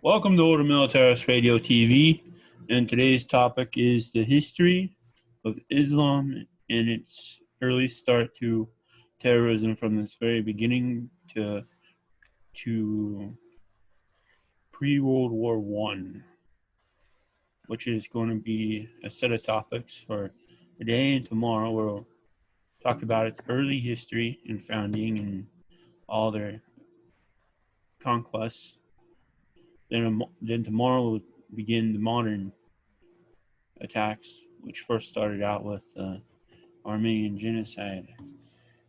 Welcome to Untitled Radio TV, and today's topic is the history of Islam and its early start to terrorism from its very beginning to pre-World War One, which is going to be a set of topics for today and tomorrow. We'll talk about its early history and founding and all their conquests. Then tomorrow we'll begin the modern attacks, which first started out with Armenian genocide.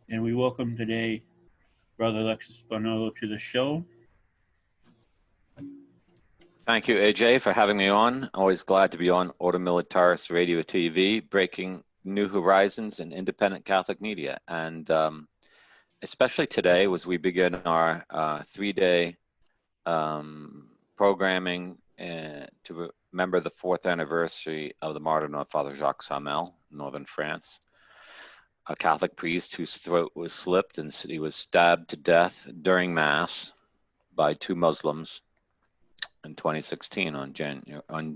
And we welcome today Brother Alexis Bonello to the show. Thank you, AJ, for having me on. Always glad to be on Ordo Militaris Radio TV, breaking new horizons in independent Catholic media. And especially today, as we begin our three-day programming to remember the 4th anniversary of the martyrdom of Father Jacques Samel in northern France, a Catholic priest whose throat was slit and he was stabbed to death during Mass by 2 Muslims in 2016 on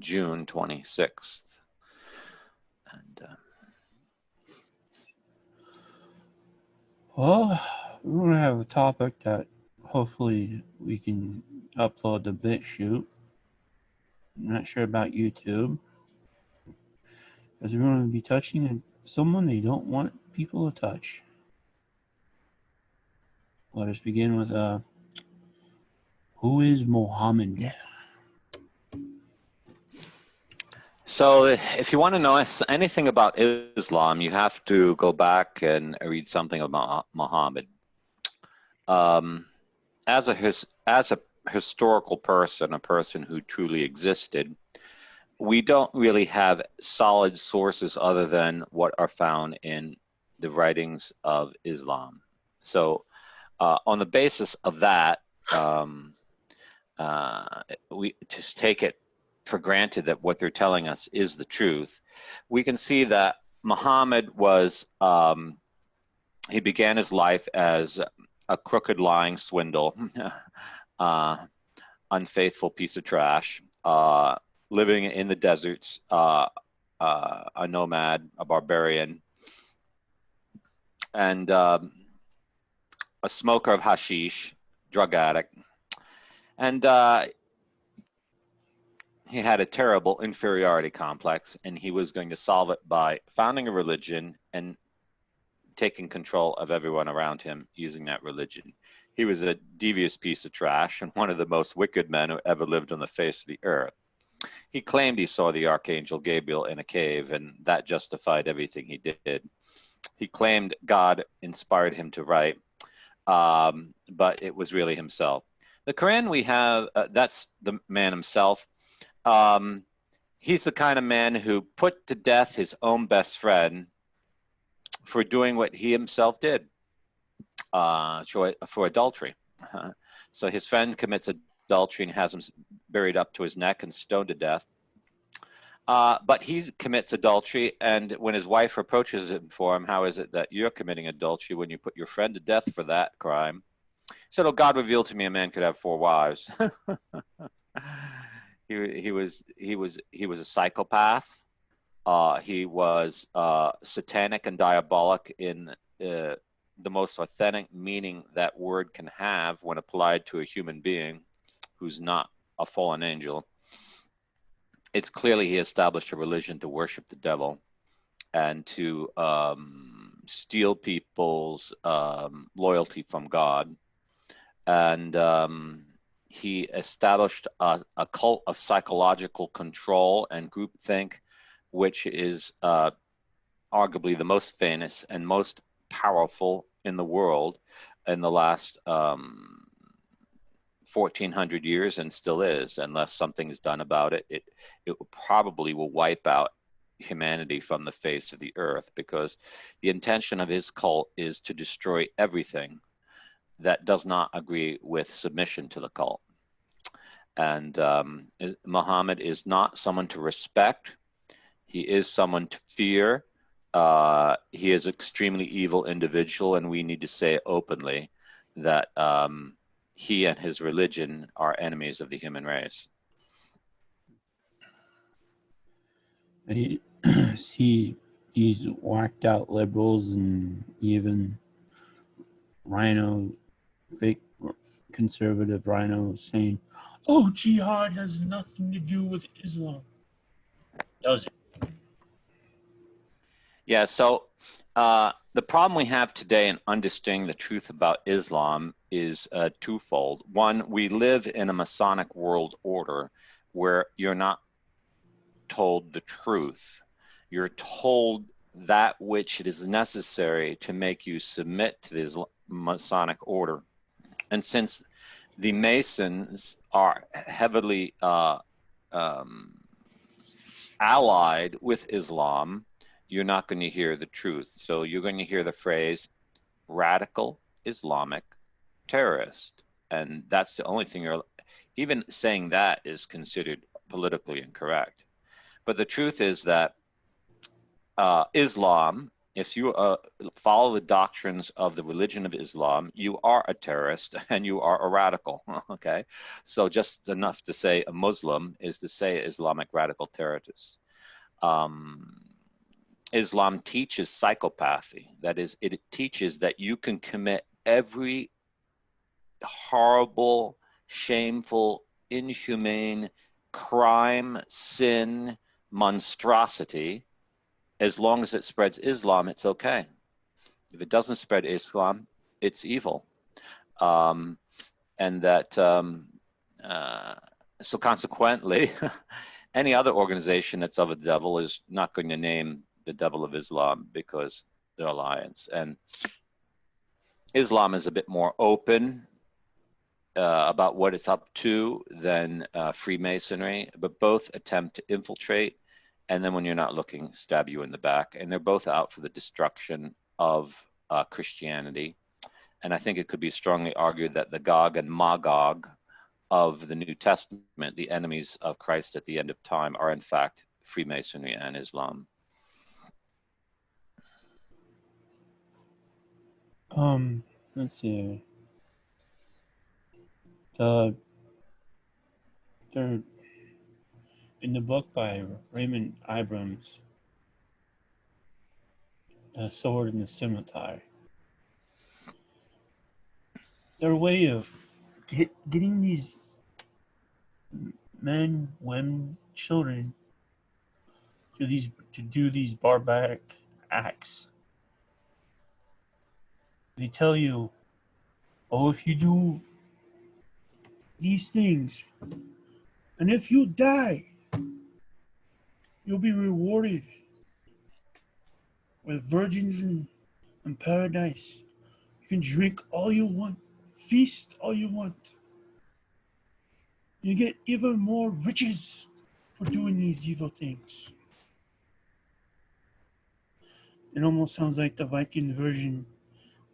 June 26th. And well, we're going to have a topic that hopefully we can upload to BitChute. I'm not sure about YouTube, because we're going to be touching someone they don't want people to touch. Let us begin with who is Muhammad? So if you want to know anything about Islam, you have to go back and read something about Muhammad. As a historical person, a person who truly existed, we don't really have solid sources other than what are found in the writings of Islam. So on the basis of that, we just take it for granted that what they're telling us is the truth. We can see that Muhammad was, he began his life as a crooked, lying swindle, unfaithful piece of trash, living in the deserts, a nomad, a barbarian, and a smoker of hashish, drug addict. And he had a terrible inferiority complex, and he was going to solve it by founding a religion and taking control of everyone around him using that religion. He was a devious piece of trash and one of the most wicked men who ever lived on the face of the earth. He claimed he saw the Archangel Gabriel in a cave, and that justified everything he did. He claimed God inspired him to write, but it was really himself. The Quran we have, that's the man himself. He's the kind of man who put to death his own best friend for doing what he himself did, for adultery. So his friend commits adultery and has him buried up to his neck and stoned to death. But he commits adultery, and when his wife reproaches him for him, how is it that you're committing adultery when you put your friend to death for that crime? He said, "Oh, God revealed to me a man could have 4 wives." He was a psychopath. He was satanic and diabolic in the most authentic meaning that word can have when applied to a human being who's not a fallen angel. It's clearly he established a religion to worship the devil and to steal people's loyalty from God. And he established a cult of psychological control and groupthink, which is arguably the most famous and most powerful in the world in the last 1400 years, and still is, unless something is done about it. It probably will wipe out humanity from the face of the earth, because the intention of his cult is to destroy everything that does not agree with submission to the cult. And Muhammad is not someone to respect. He is someone to fear. He is an extremely evil individual, and we need to say openly that he and his religion are enemies of the human race. He, he's whacked out liberals and even fake conservative rhinos saying, "Oh, jihad has nothing to do with Islam." Does it? Yeah, so the problem we have today in understanding the truth about Islam is twofold. One, we live in a Masonic world order where you're not told the truth. You're told that which it is necessary to make you submit to the Masonic order. And since the Masons are heavily allied with Islam, you're not going to hear the truth. So you're going to hear the phrase radical Islamic terrorist. And that's the only thing even saying that is considered politically incorrect. But the truth is that Islam, if you follow the doctrines of the religion of Islam, you are a terrorist and you are a radical. Okay, so just enough to say a Muslim is to say Islamic radical terrorist. Islam teaches psychopathy. That is, it teaches that you can commit every horrible, shameful, inhumane crime, sin, monstrosity. As long as it spreads Islam, it's okay. If it doesn't spread Islam, it's evil. And that, so consequently, any other organization that's of a devil is not going to name the devil of Islam because they're alliance. And Islam is a bit more open about what it's up to than Freemasonry, but both attempt to infiltrate, and then when you're not looking, stab you in the back. And they're both out for the destruction of Christianity. And I think it could be strongly argued that the Gog and Magog of the New Testament, the enemies of Christ at the end of time, are in fact Freemasonry and Islam. Let's see. They're in the book by Raymond Abrams, The Sword and the Scimitar. Their way of getting these men, women, children to do these barbaric acts. They tell you, "Oh, if you do these things, and if you die, you'll be rewarded with virgins in paradise. You can drink all you want, feast all you want. You get even more riches for doing these evil things." It almost sounds like the Viking version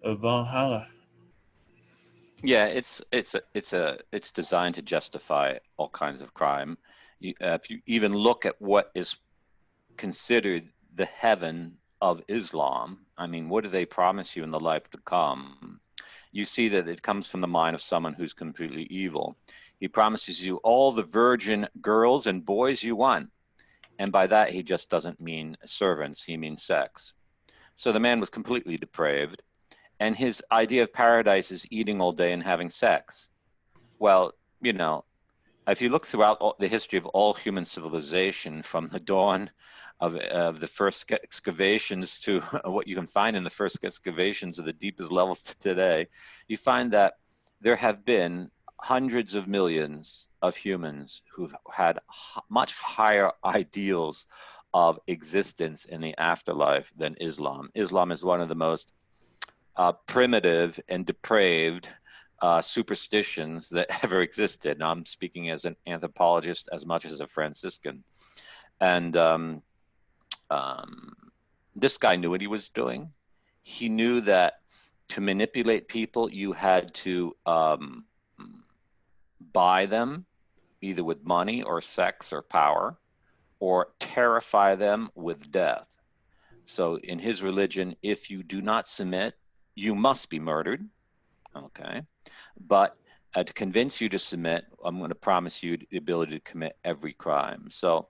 of Valhalla. Yeah, it's designed to justify all kinds of crime. If you even look at what is considered the heaven of Islam, I mean, what do they promise you in the life to come? You see that it comes from the mind of someone who's completely evil. He promises you all the virgin girls and boys you want. And by that, he just doesn't mean servants, he means sex. So the man was completely depraved. And his idea of paradise is eating all day and having sex. Well, you know, if you look throughout the history of all human civilization, from the dawn of the first excavations to what you can find in the first excavations of the deepest levels to today, you find that there have been hundreds of millions of humans who've had much higher ideals of existence in the afterlife than Islam. Islam is one of the most primitive and depraved superstitions that ever existed. Now, I'm speaking as an anthropologist as much as a Franciscan. And this guy knew what he was doing. He knew that to manipulate people, you had to buy them either with money or sex or power, or terrify them with death. So in his religion, if you do not submit, you must be murdered. Okay. But to convince you to submit, I'm going to promise you the ability to commit every crime. So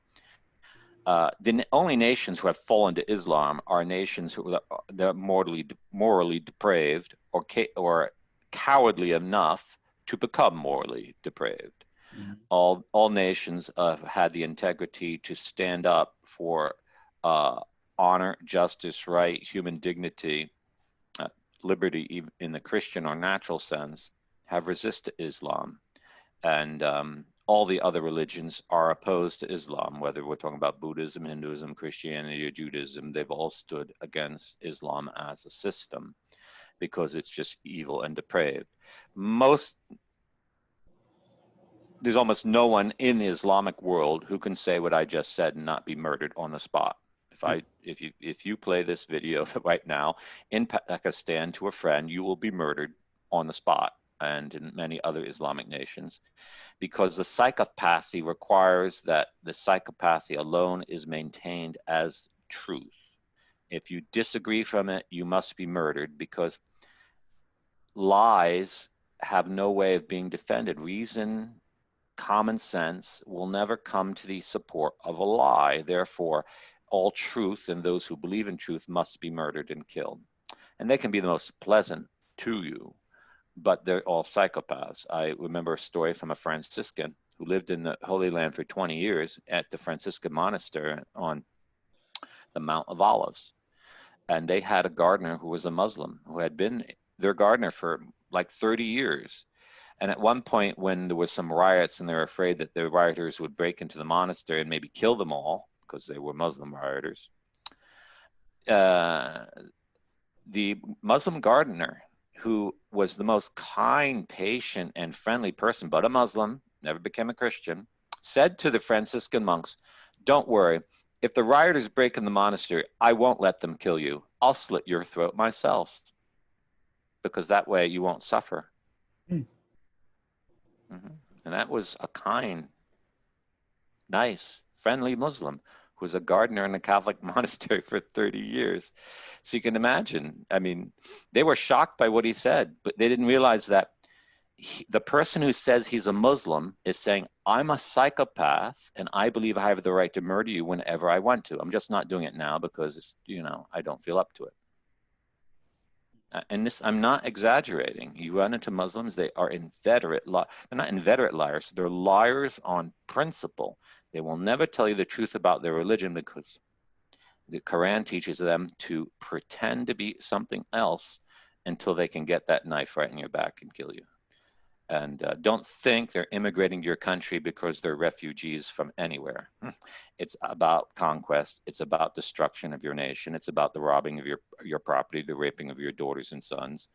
the only nations who have fallen to Islam are nations who are morally depraved or cowardly enough to become morally depraved. Mm-hmm. All nations have had the integrity to stand up for honor, justice, right, human dignity, liberty, even in the Christian or natural sense, have resisted Islam. And all the other religions are opposed to Islam, whether we're talking about Buddhism, Hinduism, Christianity, or Judaism. They've all stood against Islam as a system because it's just evil and depraved. There's almost no one in the Islamic world who can say what I just said and not be murdered on the spot. If you play this video right now in Pakistan to a friend, you will be murdered on the spot, and in many other Islamic nations, because the psychopathy requires that the psychopathy alone is maintained as truth. If you disagree from it, you must be murdered, because lies have no way of being defended. Reason, common sense will never come to the support of a lie. Therefore, all truth and those who believe in truth must be murdered and killed. And they can be the most pleasant to you, but they're all psychopaths. I remember a story from a Franciscan who lived in the Holy Land for 20 years at the Franciscan monastery on the Mount of Olives. And they had a gardener who was a Muslim, who had been their gardener for like 30 years. And at one point, when there was some riots and they were afraid that the rioters would break into the monastery and maybe kill them all, because they were Muslim rioters, the Muslim gardener, who was the most kind, patient, and friendly person, but a Muslim, never became a Christian, said to the Franciscan monks, "Don't worry, if the rioters break in the monastery, I won't let them kill you. I'll slit your throat myself, because that way you won't suffer." And that was a kind, nice, friendly Muslim who was a gardener in a Catholic monastery for 30 years. So you can imagine, I mean, they were shocked by what he said, but they didn't realize that the person who says he's a Muslim is saying, "I'm a psychopath and I believe I have the right to murder you whenever I want to. I'm just not doing it now because, I don't feel up to it." And this, I'm not exaggerating. You run into Muslims, they are inveterate. They're not inveterate liars. They're liars on principle. They will never tell you the truth about their religion, because the Quran teaches them to pretend to be something else until they can get that knife right in your back and kill you. And don't think they're immigrating to your country because they're refugees from anywhere. It's about conquest. It's about destruction of your nation. It's about the robbing of your property, the raping of your daughters and sons,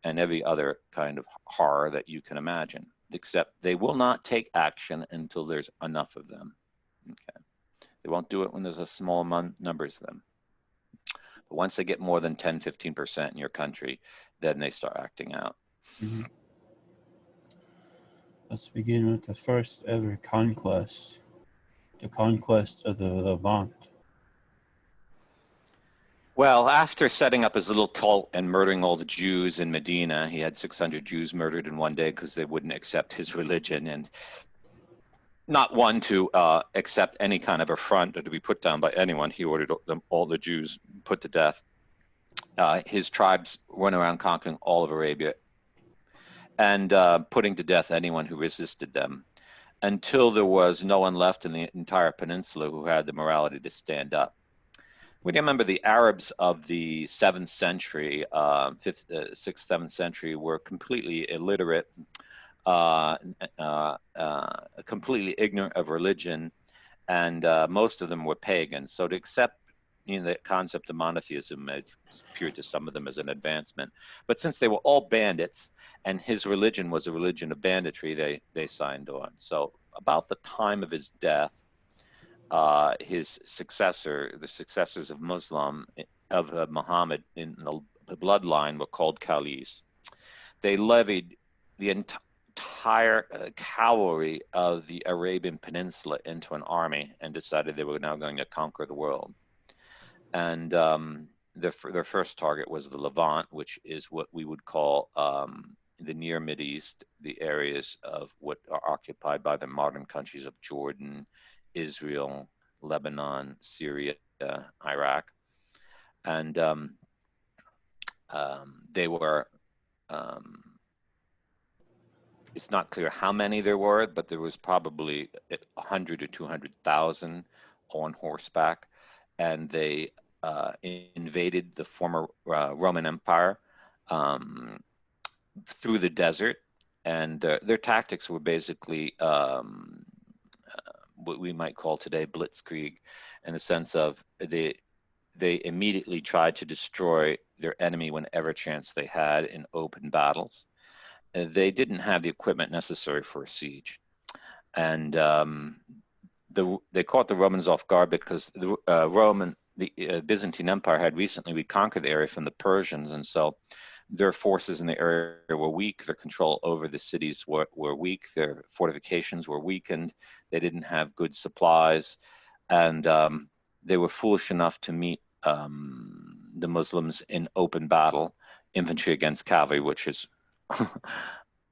and every other kind of horror that you can imagine. Except they will not take action until there's enough of them. Okay. They won't do it when there's a small numbers of them. But once they get more than 10, 15% in your country, then they start acting out. Mm-hmm. Let's begin with the first ever conquest, the conquest of the Levant. Well, after setting up his little cult and murdering all the Jews in Medina, he had 600 Jews murdered in one day because they wouldn't accept his religion, and not one to accept any kind of affront or to be put down by anyone. He ordered all the Jews put to death. His tribes went around conquering all of Arabia and putting to death anyone who resisted them, until there was no one left in the entire peninsula who had the morality to stand up. We remember the Arabs of the 7th century, 5th, 6th, 7th century were completely illiterate, completely ignorant of religion, and most of them were pagans. So to accept the concept of monotheism appeared to some of them as an advancement. But since they were all bandits and his religion was a religion of banditry, they signed on. So about the time of his death, his successor, the successors of Muhammad in the bloodline were called Khalis. They levied the entire cavalry of the Arabian Peninsula into an army and decided they were now going to conquer the world. And their first target was the Levant, which is what we would call the near Mideast, the areas of what are occupied by the modern countries of Jordan, Israel, Lebanon, Syria, Iraq. And they were, um, it's not clear how many there were, but there was probably 100 or 200,000 on horseback. And they invaded the former Roman Empire through the desert. And their tactics were basically what we might call today blitzkrieg, in the sense of they immediately tried to destroy their enemy whenever chance they had in open battles. They didn't have the equipment necessary for a siege. And they caught the Romans off guard because the Byzantine Empire had recently reconquered the area from the Persians, and so their forces in the area were weak. Their control over the cities were weak. Their fortifications were weakened. They didn't have good supplies, and they were foolish enough to meet the Muslims in open battle, infantry against cavalry, which is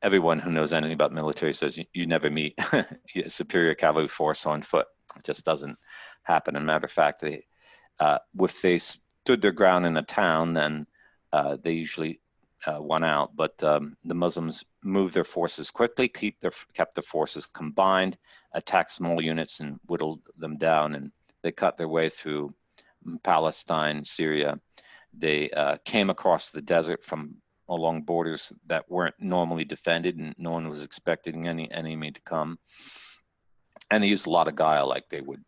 everyone who knows anything about military says you never meet a superior cavalry force on foot. It just doesn't happen. As a matter of fact, if they stood their ground in a town, then they usually won out. But the Muslims moved their forces quickly, kept their forces combined, attacked small units and whittled them down, and they cut their way through Palestine, Syria. They came across the desert from along borders that weren't normally defended, and no one was expecting any enemy to come. And they used a lot of guile, like they would,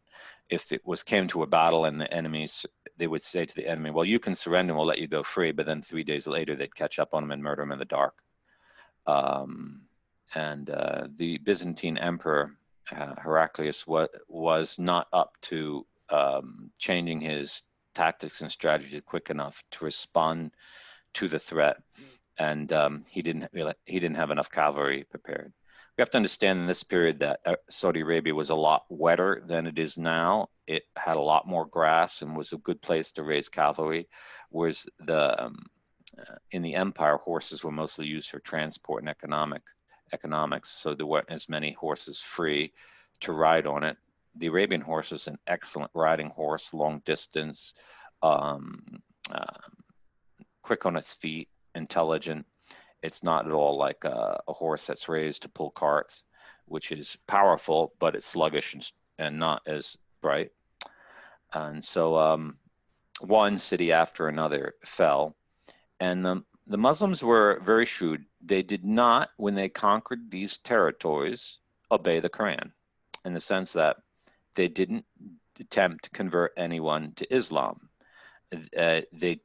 if it came to a battle and the enemies, they would say to the enemy, well, you can surrender and we'll let you go free. But then 3 days later, they'd catch up on them and murder them in the dark. The Byzantine emperor, Heraclius, was not up to changing his tactics and strategy quick enough to respond to the threat, and he didn't have enough cavalry prepared. We have to understand in this period that Saudi Arabia was a lot wetter than it is now. It had a lot more grass and was a good place to raise cavalry, whereas in the empire, horses were mostly used for transport and economics, so there weren't as many horses free to ride on it. The Arabian horse is an excellent riding horse, long distance, quick on its feet, intelligent. It's not at all like a horse that's raised to pull carts, which is powerful, but it's sluggish and not as bright. And so one city after another fell. And the Muslims were very shrewd. They did not, when they conquered these territories, obey the Quran, in the sense that they didn't attempt to convert anyone to Islam. They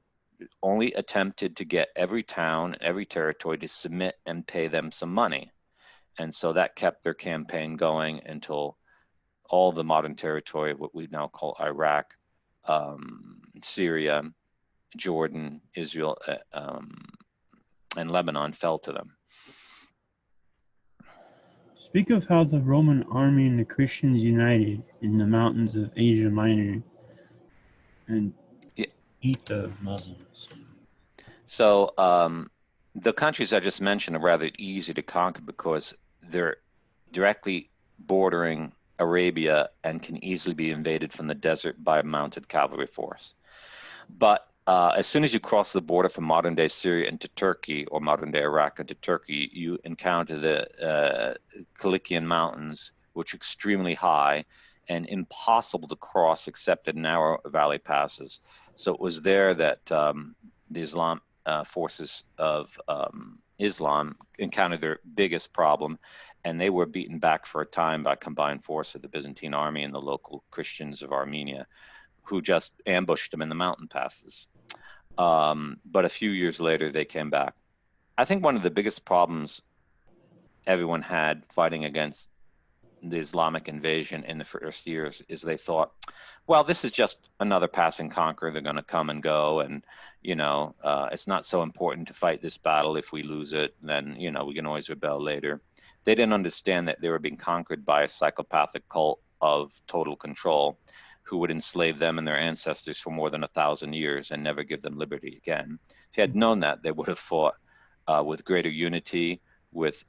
only attempted to get every town, every territory to submit and pay them some money. And so that kept their campaign going until all the modern territory, what we now call Iraq, Syria, Jordan, Israel, and Lebanon fell to them. Speak of how the Roman army and the Christians united in the mountains of Asia Minor and beat the Muslims. So the countries I just mentioned are rather easy to conquer because they're directly bordering Arabia and can easily be invaded from the desert by a mounted cavalry force. But as soon as you cross the border from modern-day Syria into Turkey, or modern-day Iraq into Turkey, you encounter the Kilikian Mountains, which are extremely high and impossible to cross except at narrow valley passes. So it was there that the forces of Islam encountered their biggest problem, and they were beaten back for a time by combined force of the Byzantine army and the local Christians of Armenia, who just ambushed them in the mountain passes. But a few years later, they came back. I think one of the biggest problems everyone had fighting against the Islamic invasion in the first years is they thought, well, this is just another passing conqueror. They're going to come and go, and it's not so important to fight this battle. If we lose it, then we can always rebel later. They didn't understand that they were being conquered by a psychopathic cult of total control, who would enslave them and their ancestors for more than 1,000 years and never give them liberty again. If they had known that, they would have fought with greater unity, with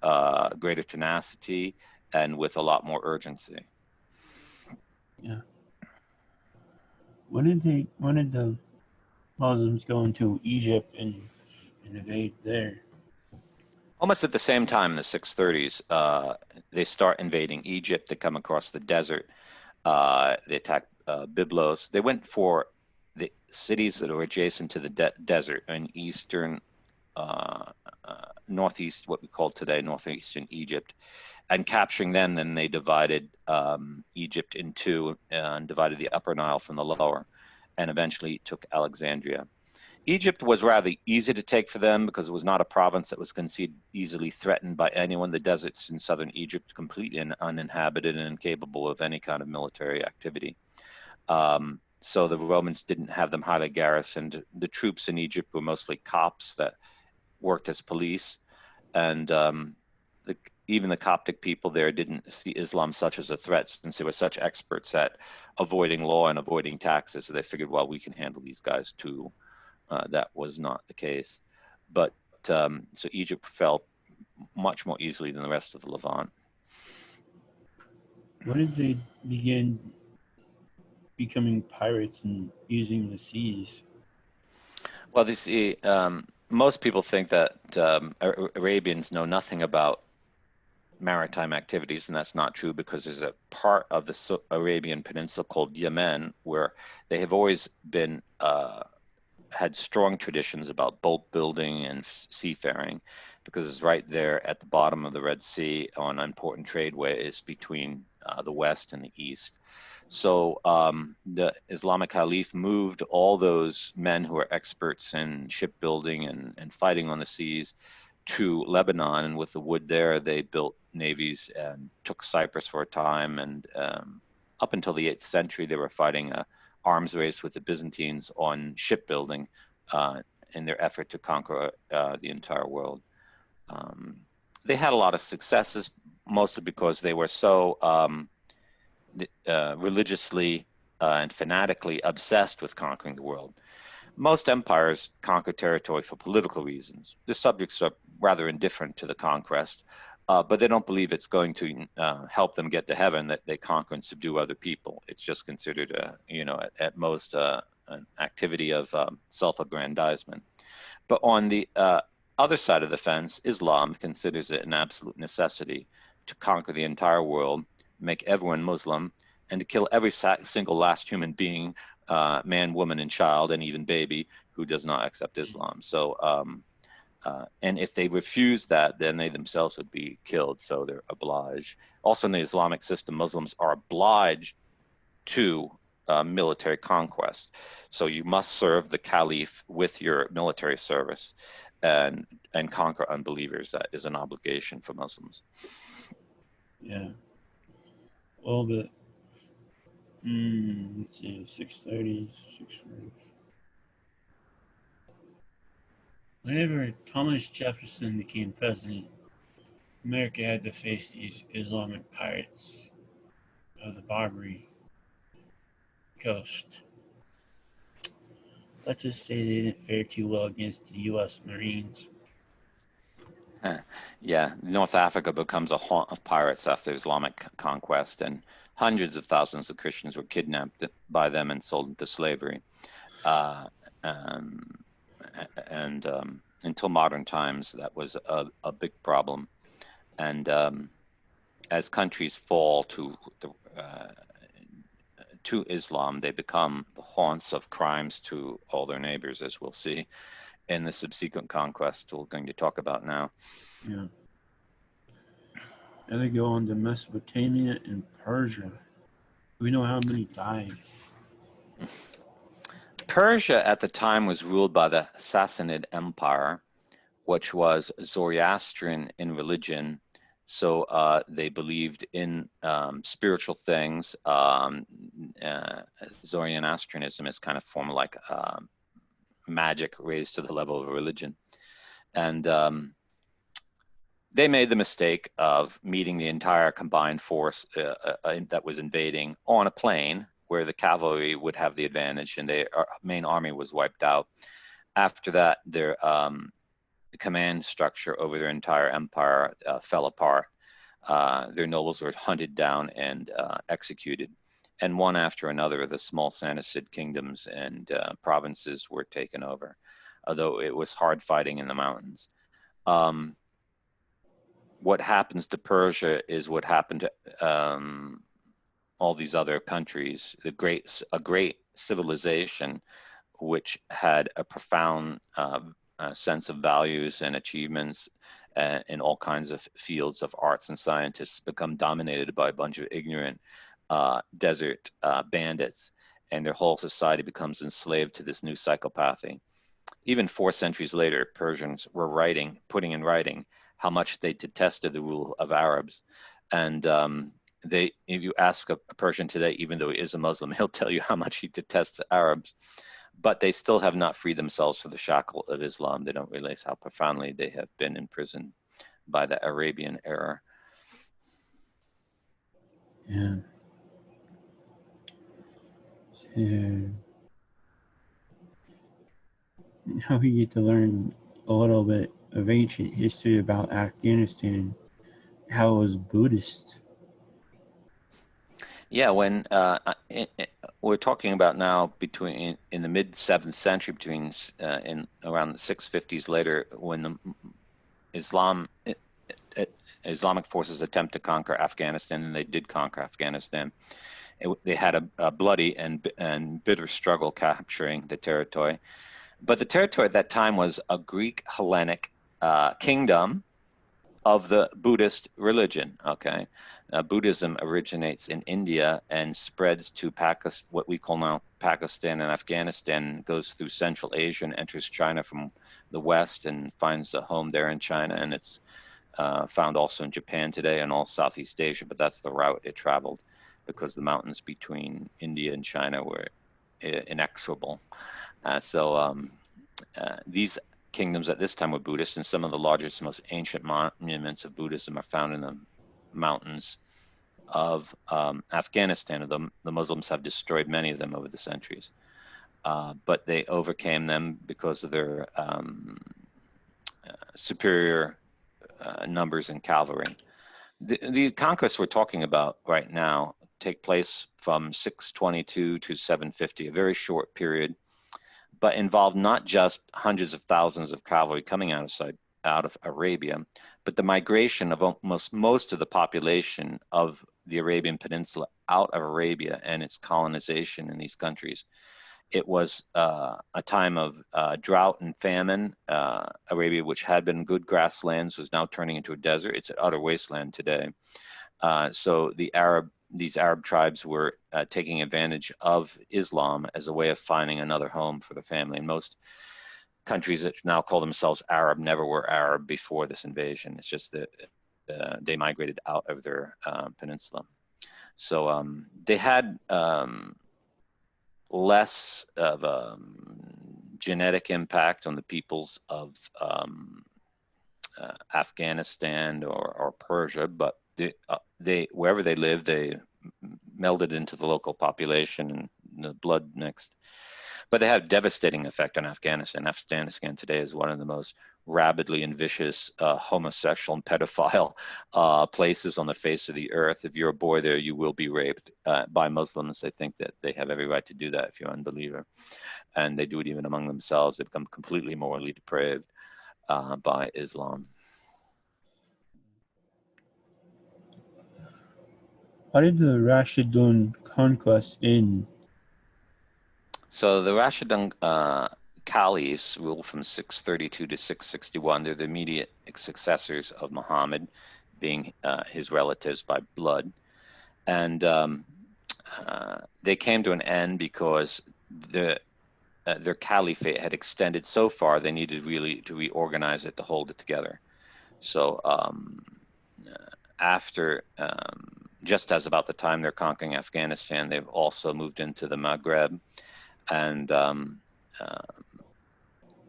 greater tenacity, and with a lot more urgency. Yeah. When did the Muslims go into Egypt and invade there? Almost at the same time in the 630s, they start invading Egypt. They come across the desert. They attack Byblos. They went for the cities that were adjacent to the desert in eastern, northeast, what we call today northeastern Egypt, and capturing them. Then they divided Egypt in two and divided the Upper Nile from the Lower, and eventually took Alexandria. Egypt was rather easy to take for them because it was not a province that was considered easily threatened by anyone. The deserts in southern Egypt completely uninhabited and incapable of any kind of military activity. So the Romans didn't have them highly garrisoned. The troops in Egypt were mostly Copts that worked as police, and even the Coptic people there didn't see Islam such as a threat, since they were such experts at avoiding law and avoiding taxes. So they figured, well, we can handle these guys too. That was not the case. But so Egypt fell much more easily than the rest of the Levant. When did they begin becoming pirates and using the seas? Well, they see, most people think that Arabians know nothing about maritime activities, and that's not true, because there's a part of the Arabian Peninsula called Yemen where they have always been had strong traditions about boat building and seafaring, because it's right there at the bottom of the Red Sea on important tradeways between the West and the East. So the Islamic Caliph moved all those men who are experts in shipbuilding and fighting on the seas to Lebanon, and with the wood there, they built navies and took Cyprus for a time. And up until the 8th century, they were fighting a arms race with the Byzantines on shipbuilding in their effort to conquer the entire world. They had a lot of successes, mostly because they were so religiously and fanatically obsessed with conquering the world. Most empires conquer territory for political reasons. The subjects are rather indifferent to the conquest, but they don't believe it's going to help them get to heaven that they conquer and subdue other people. It's just considered, at most, an activity of self-aggrandizement. But on the other side of the fence, Islam considers it an absolute necessity to conquer the entire world, make everyone Muslim, and to kill every single last human being, man, woman, and child, and even baby, who does not accept Islam. So, and if they refuse that, then they themselves would be killed. So they're obliged. Also, in the Islamic system, Muslims are obliged to military conquest. So you must serve the caliph with your military service and conquer unbelievers. That is an obligation for Muslims. Yeah. Well, but let's see, 630s, 640s. Whenever Thomas Jefferson became president, America had to face these Islamic pirates of the Barbary coast. Let's just say they didn't fare too well against the U.S. Marines. Yeah, North Africa becomes a haunt of pirates after Islamic conquest, and hundreds of thousands of Christians were kidnapped by them and sold into slavery. Uh, um, and until modern times, that was a big problem. And as countries fall to Islam, they become the haunts of crimes to all their neighbors, as we'll see in the subsequent conquest we're going to talk about now. Yeah. And they go on to Mesopotamia and Persia. We know how many died. Persia at the time was ruled by the Sassanid Empire, which was Zoroastrian in religion. So they believed in spiritual things. Zoroastrianism is kind of form like magic raised to the level of a religion. And they made the mistake of meeting the entire combined force that was invading on a plain, where the cavalry would have the advantage, and their main army was wiped out. After that, their command structure over their entire empire fell apart. Their nobles were hunted down and executed. And one after another, the small Sanasid kingdoms and provinces were taken over, although it was hard fighting in the mountains. What happens to Persia is what happened to all these other countries. A great civilization, which had a profound sense of values and achievements in all kinds of fields of arts and scientists, become dominated by a bunch of ignorant desert bandits, and their whole society becomes enslaved to this new psychopathy. Even 4 centuries later, Persians were putting in writing how much they detested the rule of Arabs. And if you ask a Persian today, even though he is a Muslim, he'll tell you how much he detests Arabs. But they still have not freed themselves from the shackle of Islam. They don't realize how profoundly they have been imprisoned by the Arabian error. Yeah. So now we get to learn a little bit of ancient history about Afghanistan, how it was Buddhist. Yeah, when we're talking about now between in the mid 7th century, between in around the 650s later, when the Islamic forces attempt to conquer Afghanistan, and they did conquer Afghanistan. They had a bloody and bitter struggle capturing the territory. But the territory at that time was a Greek Hellenic kingdom of the Buddhist religion. Okay, Buddhism originates in India and spreads to Pakistan, what we call now Pakistan and Afghanistan, goes through Central Asia and enters China from the west and finds a home there in China, and it's found also in Japan today and all Southeast Asia. But that's the route it traveled, because the mountains between India and China were inexorable. These kingdoms at this time were Buddhist, and some of the largest, most ancient monuments of Buddhism are found in the mountains of Afghanistan. The Muslims have destroyed many of them over the centuries, but they overcame them because of their superior numbers in cavalry. The conquests we're talking about right now take place from 622 to 750, a very short period, but involved not just hundreds of thousands of cavalry coming out of Arabia, but the migration of almost most of the population of the Arabian Peninsula out of Arabia and its colonization in these countries. It was a time of drought and famine. Arabia, which had been good grasslands, was now turning into a desert. It's an utter wasteland today. So these Arab tribes were taking advantage of Islam as a way of finding another home for the family. And most countries that now call themselves Arab never were Arab before this invasion. It's just that they migrated out of their peninsula. So they had less of a genetic impact on the peoples of Afghanistan or Persia, but they wherever they lived, they melded into the local population and the blood mixed. But they had a devastating effect on Afghanistan. Afghanistan today is one of the most rabidly and vicious homosexual and pedophile places on the face of the earth. If you're a boy there, you will be raped by Muslims. They think that they have every right to do that if you're an unbeliever. And they do it even among themselves. They become completely morally depraved by Islam. How did the Rashidun conquest end? So the Rashidun caliphs ruled from 632 to 661. They're the immediate successors of Muhammad, being his relatives by blood. And they came to an end because their caliphate had extended so far, they needed really to reorganize it to hold it together. So after, just as about the time they're conquering Afghanistan, they've also moved into the Maghreb, and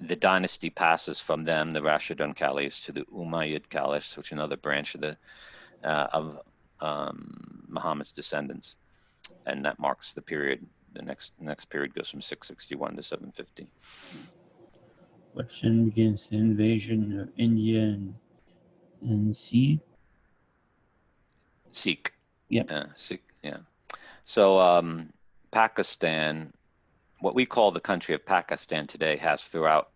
the dynasty passes from them, the Rashidun caliphs, to the Umayyad caliphs, which is another branch of Muhammad's descendants, and that marks the period. The next period goes from 661 to 750. which then begins the invasion of India and Sikh. Sikh. Yep. Sikh. Yeah. So Pakistan, what we call the country of Pakistan today, has throughout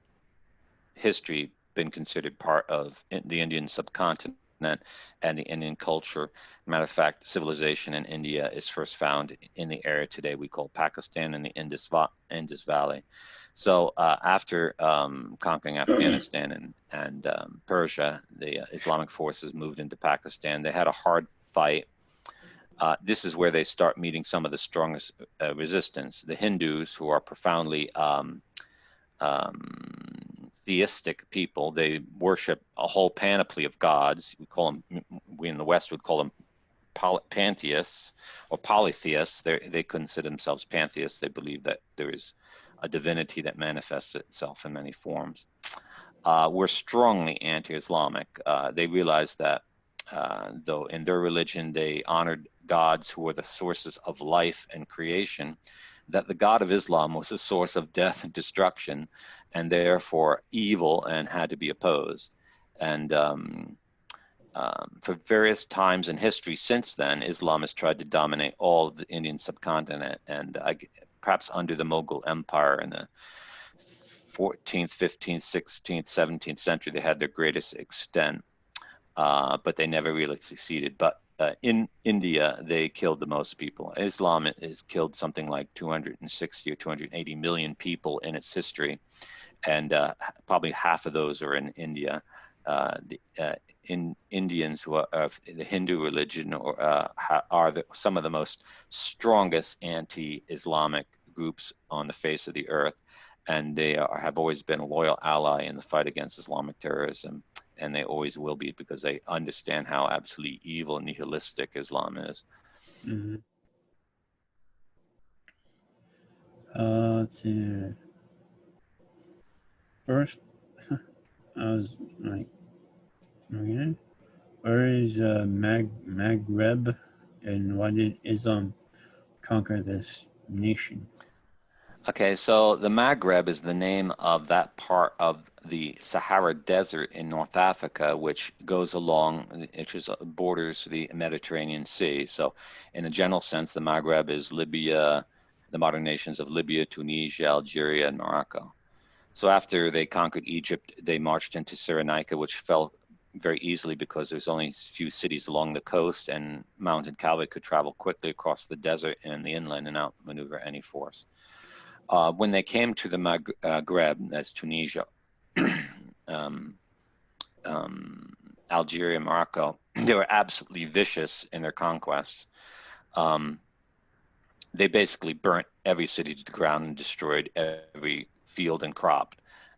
history been considered part of the Indian subcontinent and the Indian culture. Matter of fact, civilization in India is first found in the area today we call Pakistan in the Indus Valley. So after conquering Afghanistan and Persia, the Islamic forces moved into Pakistan. They had a hard fight. This is where they start meeting some of the strongest resistance. The Hindus, who are profoundly theistic people, they worship a whole panoply of gods. We in the West would call them pantheists or polytheists. They consider themselves pantheists. They believe that there is a divinity that manifests itself in many forms. Were strongly anti-Islamic. They realized that though in their religion they honored gods who were the sources of life and creation, that the God of Islam was a source of death and destruction, and therefore evil and had to be opposed. And for various times in history since then, Islam has tried to dominate all of the Indian subcontinent, and perhaps under the Mughal Empire in the 14th, 15th, 16th, 17th century, they had their greatest extent, but they never really succeeded. But in India, they killed the most people. Islam has killed something like 260 or 280 million people in its history, and probably half of those are in India. In Indians who are of the Hindu religion are some of the most strongest anti-Islamic groups on the face of the earth, and they have always been a loyal ally in the fight against Islamic terrorism, and they always will be because they understand how absolutely evil and nihilistic Islam is. Mm-hmm. Let's see. First, I was like, okay, where is Maghreb, and why did Islam conquer this nation? Okay, so the Maghreb is the name of that part of the Sahara Desert in North Africa, which goes along, which borders the Mediterranean Sea. So, in a general sense, the Maghreb is Libya, the modern nations of Libya, Tunisia, Algeria, and Morocco. So, after they conquered Egypt, they marched into Cyrenaica, which fell very easily because there's only a few cities along the coast, and mounted cavalry could travel quickly across the desert and the inland and outmaneuver any force. When they came to the Maghreb, that's Tunisia, um, Algeria, Morocco, they were absolutely vicious in their conquests. Um, they basically burnt every city to the ground and destroyed every field and crop.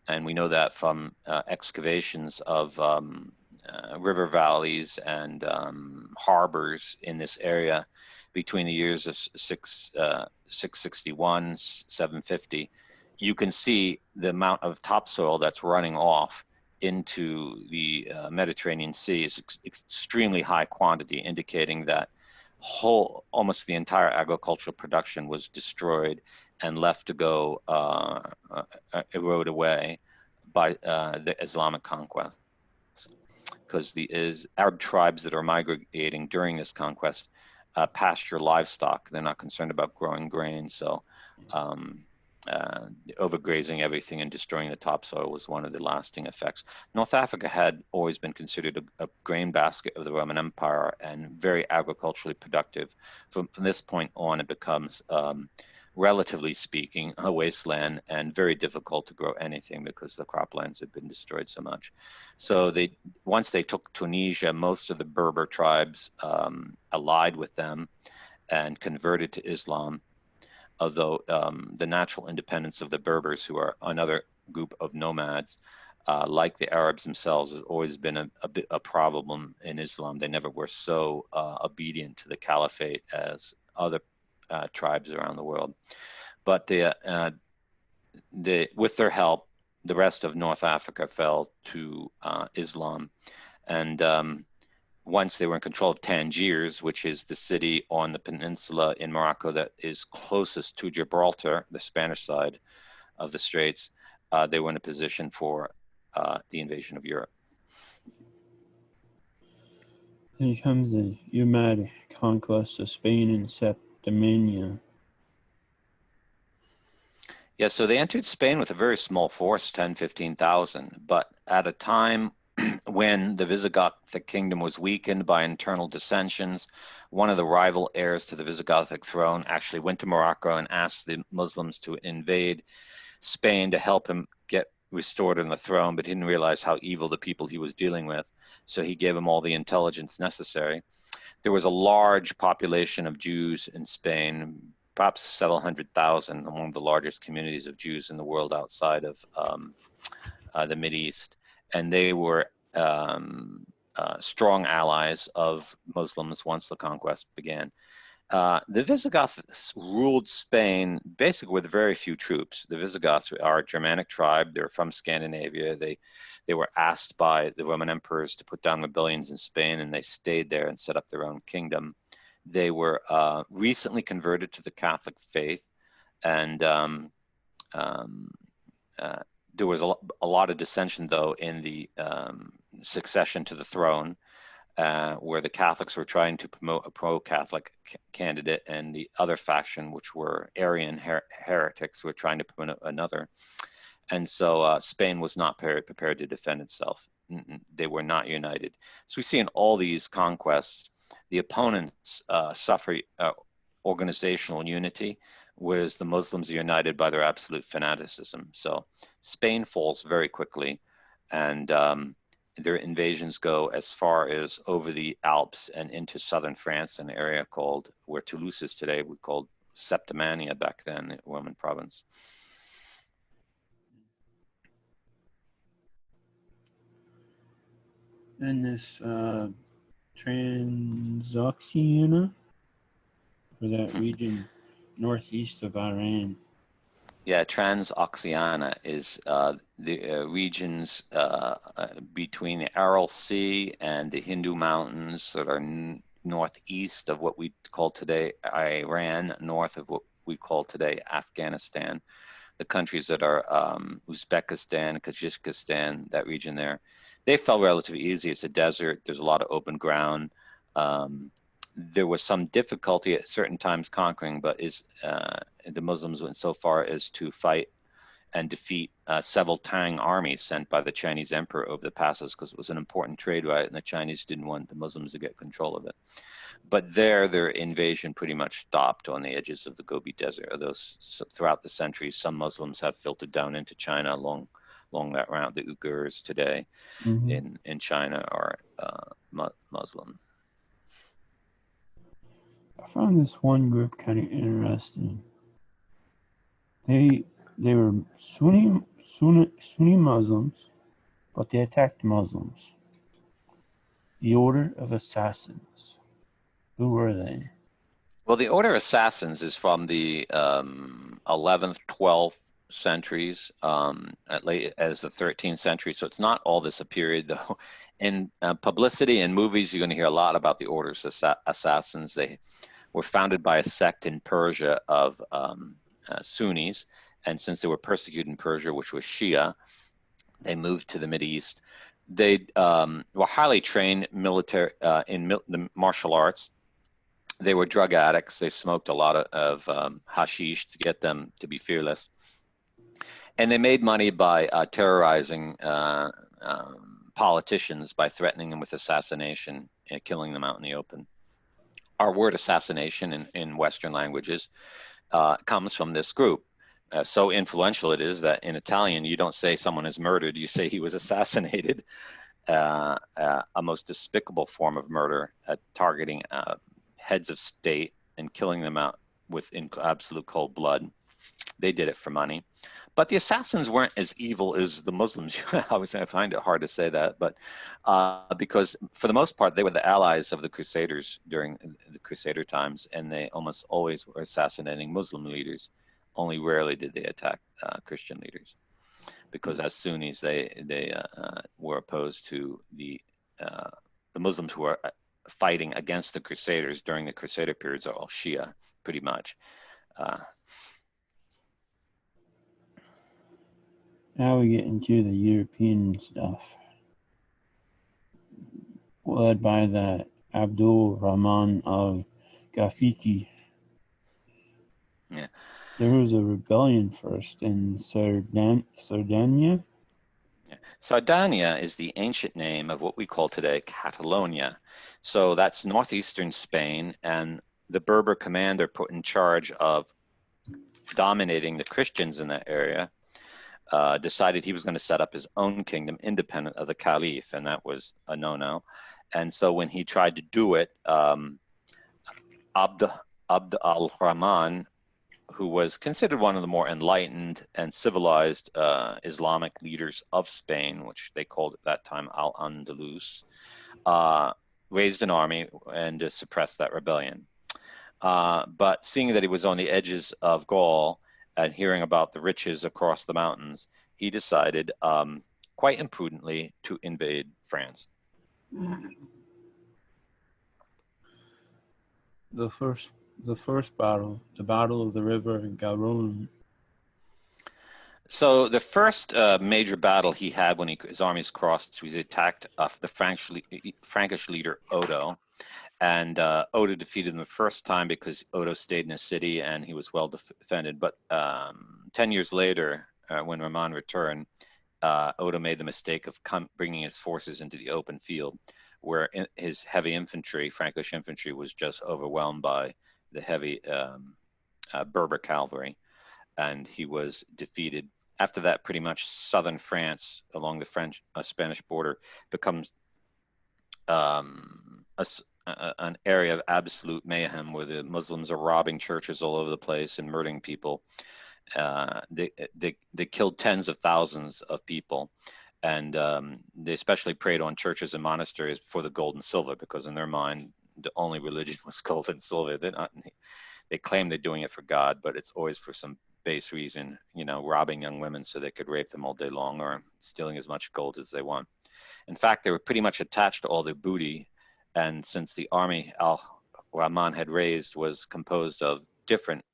And we know that from excavations of river valleys and harbors in this area between the years of 661, 750. You can see the amount of topsoil that's running off into the Mediterranean Sea is extremely high quantity, indicating that almost the entire agricultural production was destroyed and left to go erode away by the Islamic conquest. Because the Arab tribes that are migrating during this conquest pasture livestock. They're not concerned about growing grain, so overgrazing everything and destroying the topsoil was one of the lasting effects. North Africa had always been considered a grain basket of the Roman Empire and very agriculturally productive. From this point on, it becomes, relatively speaking, a wasteland and very difficult to grow anything because the croplands have been destroyed so much. So once they took Tunisia, most of the Berber tribes allied with them and converted to Islam, although the natural independence of the Berbers, who are another group of nomads, like the Arabs themselves, has always been a problem in Islam. They never were so obedient to the caliphate as other tribes around the world. But with their help, the rest of North Africa fell to Islam. And once they were in control of Tangiers, which is the city on the peninsula in Morocco that is closest to Gibraltar, the Spanish side of the Straits, they were in a position for the invasion of Europe. Then comes the United conquest of Spain and Septimania. Yeah, so they entered Spain with a very small force, 10, 15,000, but at a time when the Visigothic kingdom was weakened by internal dissensions, one of the rival heirs to the Visigothic throne actually went to Morocco and asked the Muslims to invade Spain to help him get restored on the throne, but he didn't realize how evil the people he was dealing with. So he gave them all the intelligence necessary. There was a large population of Jews in Spain, perhaps several 100,000, among the largest communities of Jews in the world outside of the Mideast. And they were strong allies of Muslims once the conquest began. The Visigoths ruled Spain basically with very few troops. The Visigoths are a Germanic tribe. They're from Scandinavia. They were asked by the Roman emperors to put down rebellions in Spain, and they stayed there and set up their own kingdom. They were recently converted to the Catholic faith, and there was a lot of dissension, though, in the succession to the throne, where the Catholics were trying to promote a pro-Catholic candidate, and the other faction, which were Arian heretics, were trying to promote another. And so Spain was not prepared to defend itself. They were not united. So we see in all these conquests, the opponents suffer organizational unity, whereas the Muslims are united by their absolute fanaticism. So Spain falls very quickly, and their invasions go as far as over the Alps and into southern France, an area called, where Toulouse is today, we called Septimania back then, the Roman province. Then this Transoxiana, or that region northeast of Iran. Yeah, Transoxiana is the regions between the Aral Sea and the Hindu Mountains that are northeast of what we call today Iran, north of what we call today Afghanistan. The countries that are Uzbekistan, Tajikistan, that region there, they fell relatively easy. It's a desert. There's a lot of open ground. There was some difficulty at certain times conquering, but the Muslims went so far as to fight and defeat several Tang armies sent by the Chinese emperor over the passes, because it was an important trade route, and the Chinese didn't want the Muslims to get control of it. But their invasion pretty much stopped on the edges of the Gobi Desert. So throughout the centuries, some Muslims have filtered down into China along that route. The Uyghurs today in China are Muslim. I found this one group kind of interesting. They were Sunni Muslims, but they attacked Muslims. The Order of Assassins. Who were they? Well, the Order of Assassins is from the 11th, 12th centuries, as the 13th century. So it's not all this a period, though. In publicity and movies, you're going to hear a lot about the Order of Assassins. They were founded by a sect in Persia of Sunnis, and since they were persecuted in Persia, which was Shia, they moved to the Mideast. They were highly trained military in the martial arts. They were drug addicts. They smoked a lot of hashish to get them to be fearless. And they made money by terrorizing politicians by threatening them with assassination and killing them out in the open. Our word assassination in Western languages comes from this group. So influential it is that in Italian, you don't say someone is murdered, you say he was assassinated. A most despicable form of murder, targeting heads of state and killing them out in absolute cold blood. They did it for money. But the assassins weren't as evil as the Muslims. I find it hard to say that, but because for the most part, they were the allies of the Crusaders during the Crusader times, and they almost always were assassinating Muslim leaders. Only rarely did they attack Christian leaders, because as Sunnis, they were opposed to the Muslims who were fighting against the Crusaders during the Crusader periods are all Shia, pretty much. Now we get into the European stuff, led by the Abdul Rahman al Ghafiqi. Yeah. There was a rebellion first in Sardinia. Yeah. Sardinia is the ancient name of what we call today Catalonia. So that's northeastern Spain, and the Berber commander put in charge of dominating the Christians in that area decided he was going to set up his own kingdom independent of the Caliph, and that was a no-no. And so when he tried to do it, Abd al-Rahman, who was considered one of the more enlightened and civilized Islamic leaders of Spain, which they called at that time Al-Andalus, raised an army and suppressed that rebellion. But seeing that he was on the edges of Gaul and hearing about the riches across the mountains, he decided, quite imprudently, to invade France. The first battle, the Battle of the River Garonne. So the first major battle he had when his armies crossed was he attacked the Frankish leader Odo. And Odo defeated him the first time because Odo stayed in the city and he was well defended. But 10 years later, when Rahman returned, Odo made the mistake of bringing his forces into the open field, where his heavy infantry, Frankish infantry, was just overwhelmed by the heavy Berber cavalry, and he was defeated. After that, pretty much southern France along the French-Spanish border becomes an area of absolute mayhem where the Muslims are robbing churches all over the place and murdering people. They killed tens of thousands of people, and they especially preyed on churches and monasteries for the gold and silver, because in their mind the only religion was gold and silver. They claim they're doing it for God, but it's always for some base reason, robbing young women so they could rape them all day long, or stealing as much gold as they want. In fact, they were pretty much attached to all their booty, and since the army al-Rahman had raised was composed of different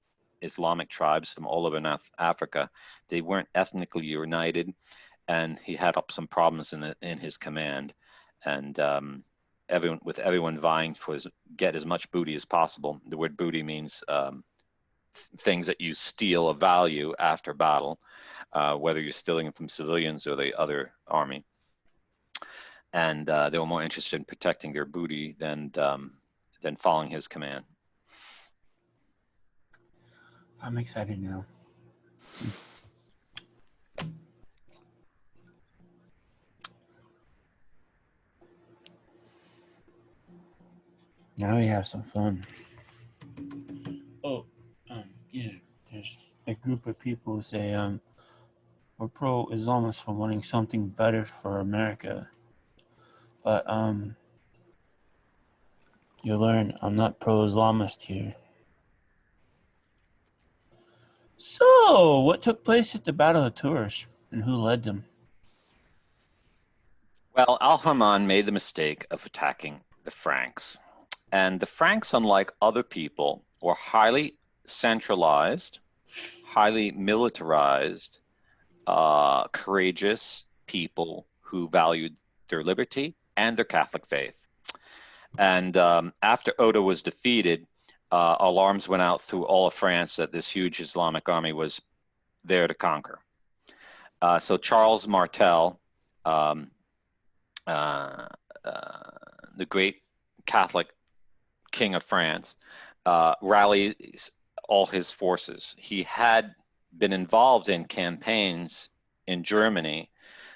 Islamic tribes from all over North Africa, they weren't ethnically united, and he had some problems in his command. And everyone vying for get as much booty as possible. The word booty means things that you steal of value after battle, whether you're stealing from civilians or the other army. And they were more interested in protecting their booty than following his command. I'm excited now. Now we have some fun. Oh, yeah. There's a group of people who say we're pro-Islamists for wanting something better for America, but you learn I'm not pro-Islamist here. So, what took place at the Battle of Tours, and who led them? Well, Al-Rahman made the mistake of attacking the Franks. And the Franks, unlike other people, were highly centralized, highly militarized, courageous people who valued their liberty and their Catholic faith. And after Odo was defeated, alarms went out through all of France that this huge Islamic army was there to conquer. So Charles Martel, the great Catholic king of France, rallies all his forces. He had been involved in campaigns in Germany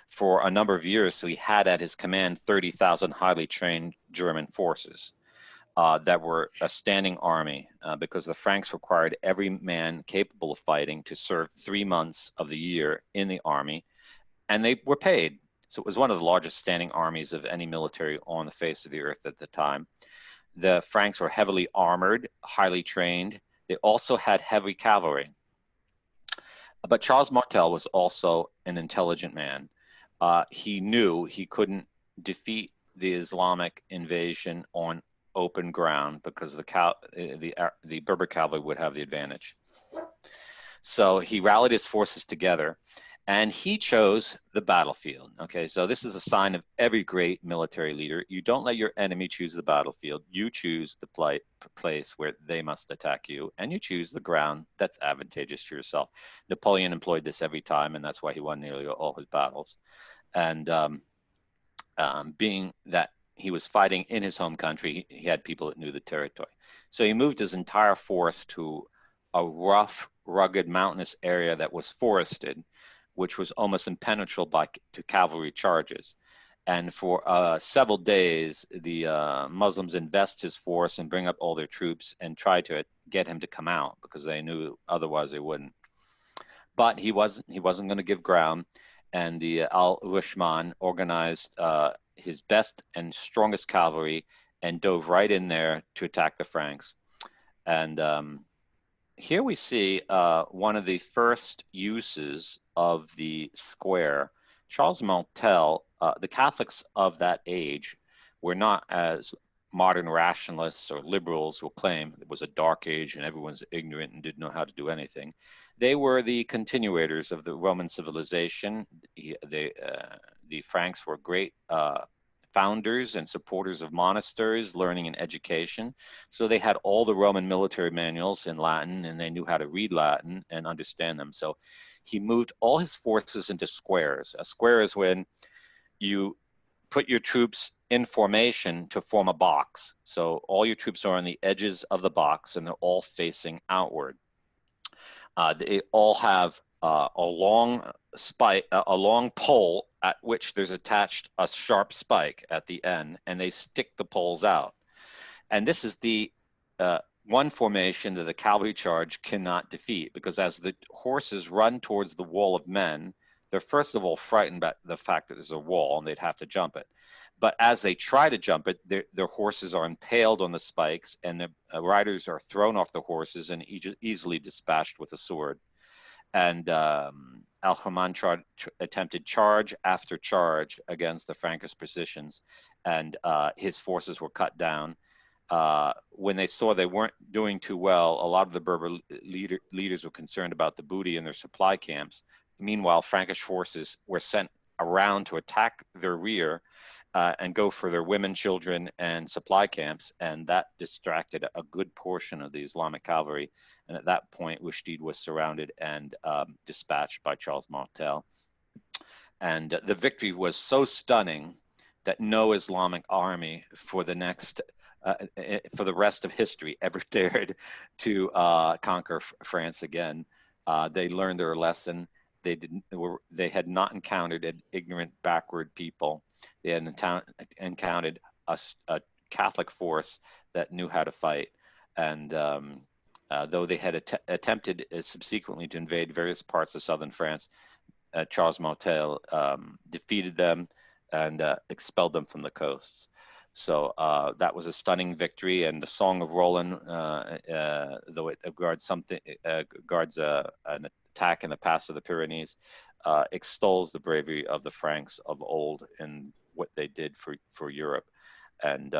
for a number of years, so he had at his command 30,000 highly trained German forces that were a standing army, because the Franks required every man capable of fighting to serve 3 months of the year in the army, and they were paid. So it was one of the largest standing armies of any military on the face of the earth at the time. The Franks were heavily armored, highly trained. They also had heavy cavalry. But Charles Martel was also an intelligent man. He knew he couldn't defeat the Islamic invasion on open ground because the Berber cavalry would have the advantage. So he rallied his forces together, And he chose the battlefield. Okay, so this is a sign of every great military leader. You don't let your enemy choose the battlefield. You choose the place where they must attack you, and you choose the ground that's advantageous to yourself. Napoleon employed this every time, and that's why he won nearly all his battles. And being that he was fighting in his home country, he had people that knew the territory. So he moved his entire force to a rough, rugged, mountainous area that was forested, which was almost impenetrable to cavalry charges. And for several days, the Muslims invest his force and bring up all their troops and try to get him to come out because they knew otherwise they wouldn't. But he wasn't going to give ground, and the Al-Rushman organized his best and strongest cavalry and dove right in there to attack the Franks. And here we see one of the first uses of the square. Charles Martel, the Catholics of that age were not as modern rationalists or liberals will claim. It was a dark age and everyone's ignorant and didn't know how to do anything. They were the continuators of the Roman civilization. The Franks were great founders and supporters of monasteries, learning and education. So they had all the Roman military manuals in Latin, and they knew how to read Latin and understand them. So he moved all his forces into squares. A square is when you put your troops in formation to form a box. So all your troops are on the edges of the box, and they're all facing outward. They all have a long spike, a long pole at which there's attached a sharp spike at the end, and they stick the poles out. And this is the one formation that a cavalry charge cannot defeat, because as the horses run towards the wall of men, they're first of all frightened by the fact that there's a wall and they'd have to jump it. But as they try to jump it, their horses are impaled on the spikes, and the riders are thrown off the horses and easily dispatched with a sword. And Al-Haman attempted charge after charge against the Frankish positions, and his forces were cut down. When they saw they weren't doing too well, a lot of the Berber leaders were concerned about the booty in their supply camps. Meanwhile, Frankish forces were sent around to attack their rear and go for their women, children, and supply camps, and that distracted a good portion of the Islamic cavalry. And at that point, Wishtid was surrounded and dispatched by Charles Martel. And the victory was so stunning that no Islamic army for the rest of history ever dared to conquer France again. They learned their lesson. They had not encountered an ignorant, backward people. They had encountered a Catholic force that knew how to fight. And though they had attempted subsequently to invade various parts of southern France, Charles Martel defeated them and expelled them from the coasts. So that was a stunning victory, and the Song of Roland, though it guards an attack in the pass of the Pyrenees, extols the bravery of the Franks of old and what they did for Europe. And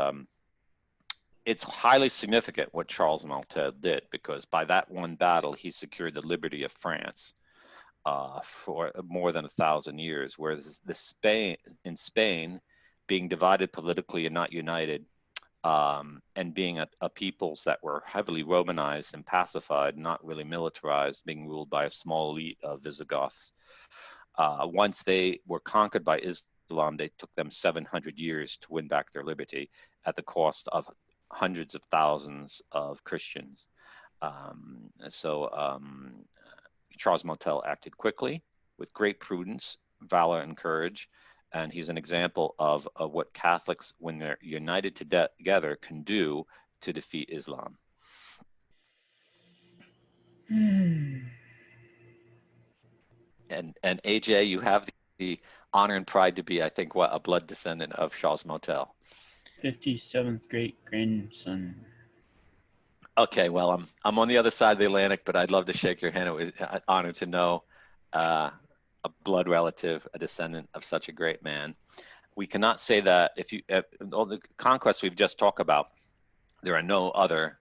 it's highly significant what Charles Martel did, because by that one battle, he secured the liberty of France for more than 1,000 years, whereas in Spain, being divided politically and not united, and being a peoples that were heavily Romanized and pacified, not really militarized, being ruled by a small elite of Visigoths. Once they were conquered by Islam, they took them 700 years to win back their liberty at the cost of hundreds of thousands of Christians. Charles Martel acted quickly, with great prudence, valor, and courage. And he's an example of what Catholics, when they're united together, can do to defeat Islam. And AJ, you have the honor and pride to be, I think, a blood descendant of Charles Martel. 57th great grandson. Okay, well, I'm on the other side of the Atlantic, but I'd love to shake your hand. It was an honor to know a blood relative, a descendant of such a great man. We cannot say that all the conquests we've just talked about, there are no other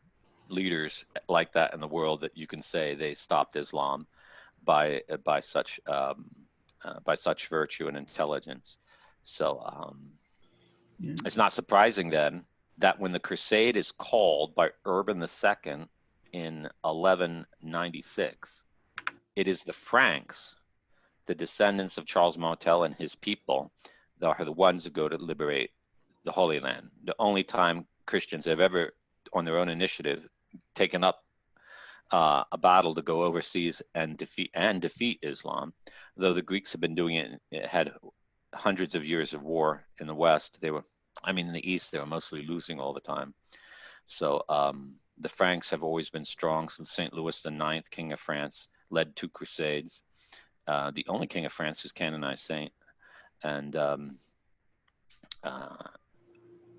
leaders like that in the world that you can say they stopped Islam by such by such virtue and intelligence. So Yeah. it's not surprising then that when the crusade is called by Urban II in 1196, it is the Franks, the descendants of Charles Martel and his people, that are the ones who go to liberate the Holy Land. The only time Christians have ever, on their own initiative, taken up a battle to go overseas and defeat Islam. Though the Greeks have been doing it had hundreds of years of war in the West. In the East, they were mostly losing all the time. So the Franks have always been strong since St. Louis IX, King of France, led 2 crusades. The only king of France who's canonized saint. And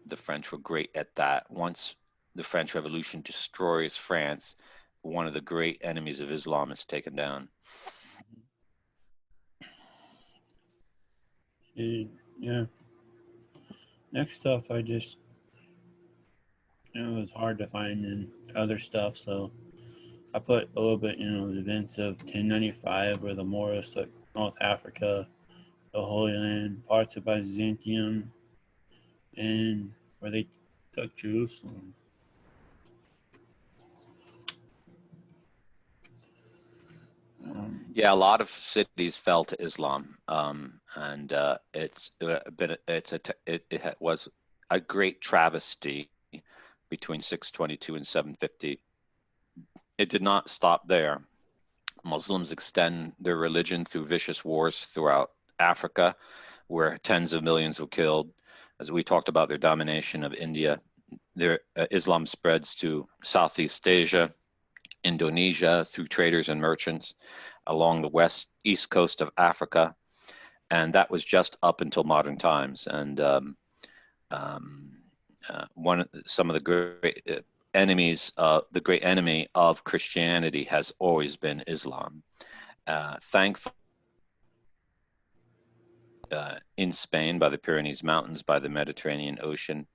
the French were great at that. Once the French Revolution destroys France, one of the great enemies of Islam is taken down. Yeah. Next stuff, it was hard to find in other stuff, so I put a little bit, the events of 1095, where the Moors took North Africa, the Holy Land, parts of Byzantium, and where they took Jerusalem. Yeah, a lot of cities fell to Islam, and it was a great travesty between 622 and 750. It did not stop there. Muslims extend their religion through vicious wars throughout Africa, where tens of millions were killed. As we talked about their domination of India, their Islam spreads to Southeast Asia, Indonesia through traders and merchants along the east coast of Africa, and that was just up until modern times. And some of the great enemies, the great enemy of Christianity has always been Islam. Thankfully, in Spain, by the Pyrenees Mountains, by the Mediterranean Ocean,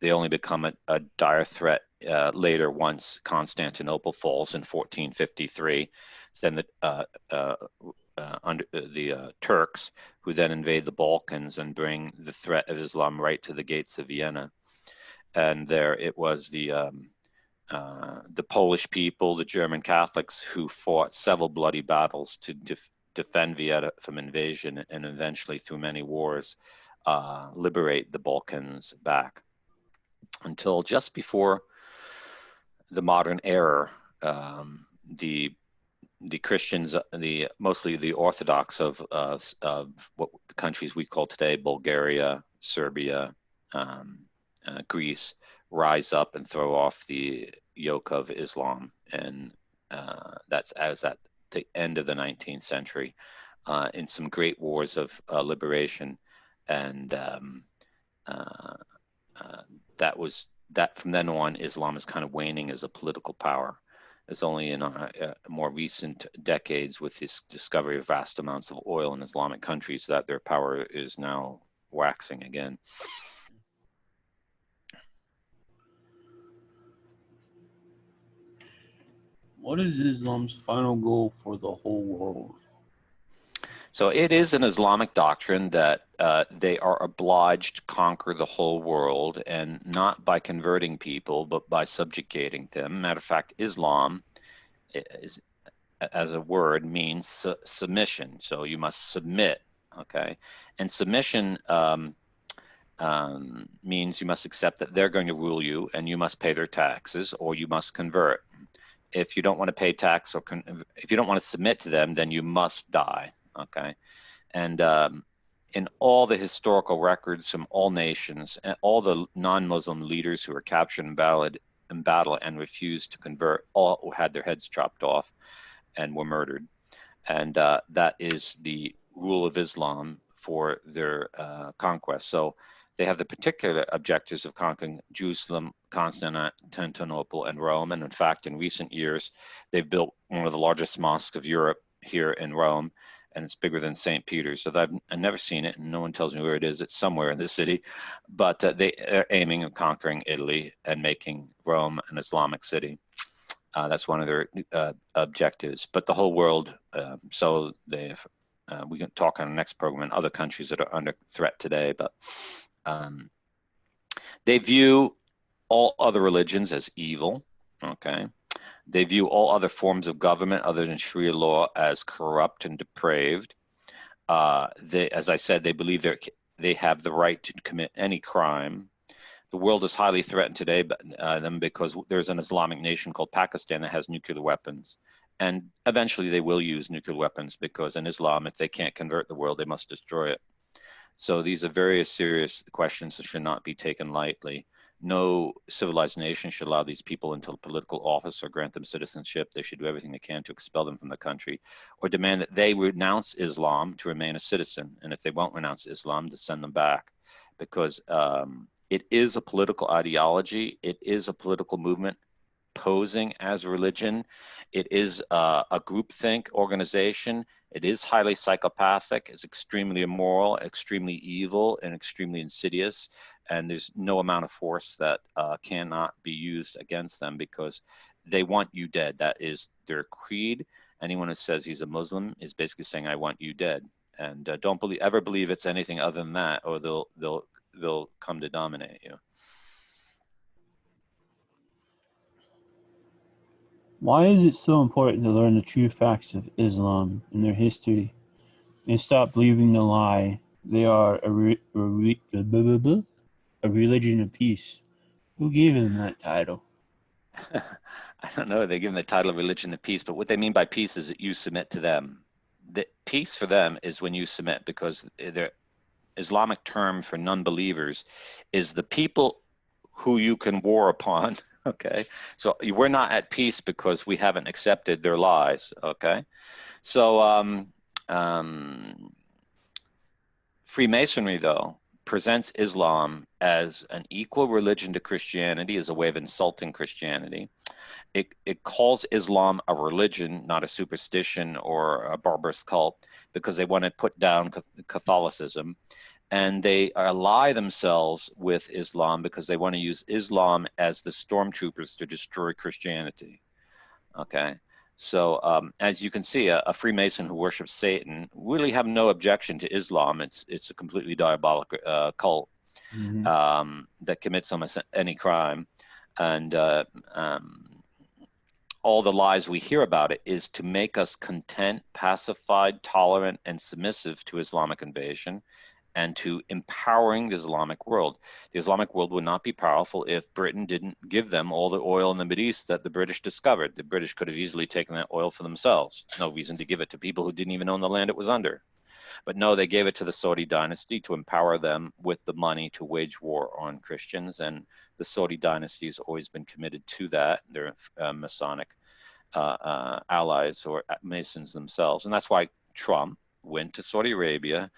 they only become a dire threat later once Constantinople falls in 1453. Then under the Turks, who then invade the Balkans and bring the threat of Islam right to the gates of Vienna. And there it was the Polish people, the German Catholics, who fought several bloody battles to defend Vienna from invasion, and eventually, through many wars, liberate the Balkans back. Until just before the modern era, the Christians, mostly the Orthodox of what the countries we call today Bulgaria, Serbia, Greece, rise up and throw off the yoke of Islam, and that's as at the end of the 19th century, in some great wars of liberation, and that from then on, Islam is kind of waning as a political power. It's only in more recent decades, with this discovery of vast amounts of oil in Islamic countries, that their power is now waxing again. What is Islam's final goal for the whole world? So it is an Islamic doctrine that they are obliged to conquer the whole world, and not by converting people, but by subjugating them. Matter of fact, Islam is, as a word, means submission. So you must submit, okay? And submission means you must accept that they're going to rule you, and you must pay their taxes, or you must convert. If you don't want to pay tax, or if you don't want to submit to them, then you must die. Okay, and in all the historical records from all nations, and all the non-Muslim leaders who were captured in battle and refused to convert, all had their heads chopped off and were murdered. And that is the rule of Islam for their conquest. So they have the particular objectives of conquering Jerusalem, Constantinople, and Rome. And in fact, in recent years, they've built one of the largest mosques of Europe here in Rome, and it's bigger than St. Peter's. So I've never seen it, and no one tells me where it is. It's somewhere in the city, but they are aiming at conquering Italy and making Rome an Islamic city. That's one of their objectives. But the whole world, so they've we can talk on the next program in other countries that are under threat today, but they view all other religions as evil, okay? They view all other forms of government other than Sharia law as corrupt and depraved. As I said, they believe they have the right to commit any crime. The world is highly threatened today by them because there's an Islamic nation called Pakistan that has nuclear weapons. And eventually they will use nuclear weapons because in Islam, if they can't convert the world, they must destroy it. So these are very serious questions that should not be taken lightly. No civilized nation should allow these people into political office or grant them citizenship. They should do everything they can to expel them from the country or demand that they renounce Islam to remain a citizen. And if they won't renounce Islam, to send them back. Because it is a political ideology. It is a political movement posing as religion. It is a groupthink organization. It is highly psychopathic, it's extremely immoral, extremely evil, and extremely insidious. And there's no amount of force that cannot be used against them because they want you dead. That is their creed. Anyone who says he's a Muslim is basically saying, I want you dead. And don't ever believe it's anything other than that, or they'll come to dominate you. Why is it so important to learn the true facts of Islam and their history and stop believing the lie they are a religion of peace? Who gave them that title? I don't know. They give them the title of religion of peace, but what they mean by peace is that you submit to them. The peace for them is when you submit, because their Islamic term for non-believers is the people who you can war upon. Okay, so we're not at peace because we haven't accepted their lies. Okay, so Freemasonry, though, presents Islam as an equal religion to Christianity, as a way of insulting Christianity. It calls Islam a religion, not a superstition or a barbarous cult, because they want to put down Catholicism. And they ally themselves with Islam because they want to use Islam as the stormtroopers to destroy Christianity. Okay. So as you can see, a Freemason who worships Satan really have no objection to Islam. It's a completely diabolic cult that commits almost any crime. And all the lies we hear about it is to make us content, pacified, tolerant, and submissive to Islamic invasion and to empowering the Islamic world. The Islamic world would not be powerful if Britain didn't give them all the oil in the Mideast that the British discovered. The British could have easily taken that oil for themselves. No reason to give it to people who didn't even own the land it was under. But no, they gave it to the Saudi dynasty to empower them with the money to wage war on Christians. And the Saudi dynasty has always been committed to that. They're Masonic allies or Masons themselves. And that's why Trump went to Saudi Arabia